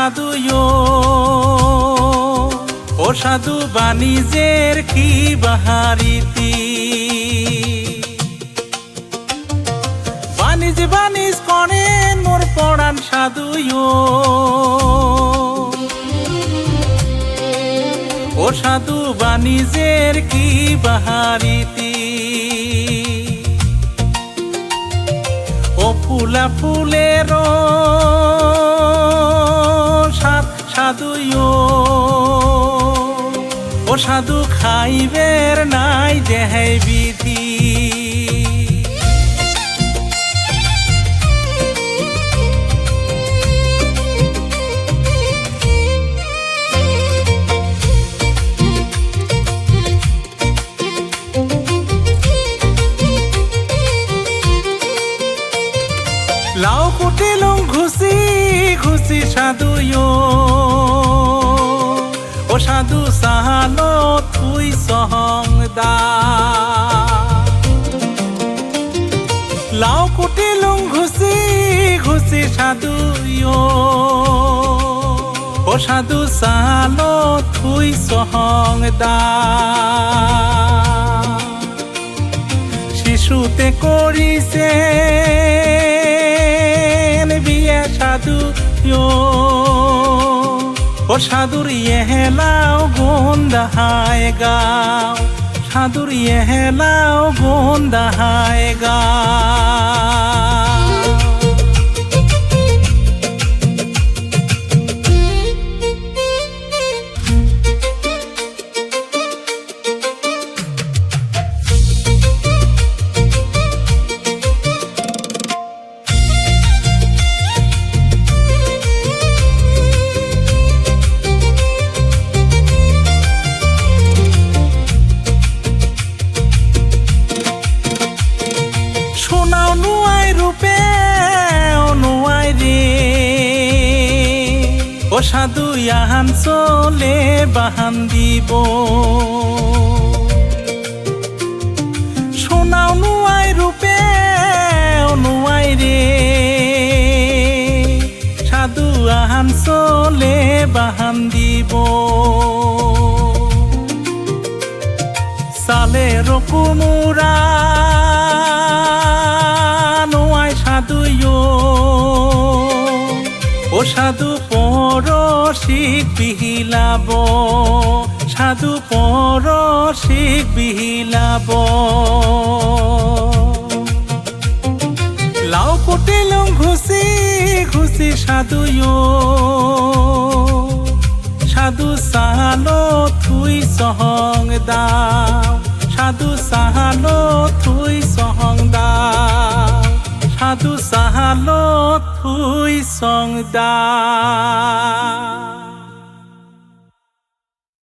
সাধুয়ো ও সাধু বাণিজ্যের কি বাহারিতি বাণিজ্য করেন মোর পড়ান সাধুয়ো ও সাধু বাণিজ্যের কি বাহারিতি ও ফুলা ফুলের সাধুয়ো ও সাধু খাইবের নাই যেহাই বিধি লাও কুটিলং ঘুষি ঘুষি সাধুয়ো ও সাধু সাহালো তুই সহংদা লাও কুটিলং ঘুষি ঘুষি সাধুয়ো ও সাধু সাহালো তুই সহংদা শিশুতে করিছে সাধুয়ো ও সাধুর ইহেলাও গুণ দাহায় গাও সাধুর ইহেলাও গুণ দাহায় গাও ও সাধু ইয়াহান চলে বাহান দিব শোনাও নুয়াই রূপে নুয়াই রে সাধু আহান চলে বাহান দিব সালের কুমুরা নুয়াই সাধুয়ো ও সাধু পরশিক বিহিলাব সাধু পরশিক বিহিলাব লাও কুটিলং ঘুষি ঘুষি সাধুয়ো সাধু সাহালো থুই সহং দাও সাধু সাহালো থুই সহং দাও সাধু সাহালো থুই সং দাও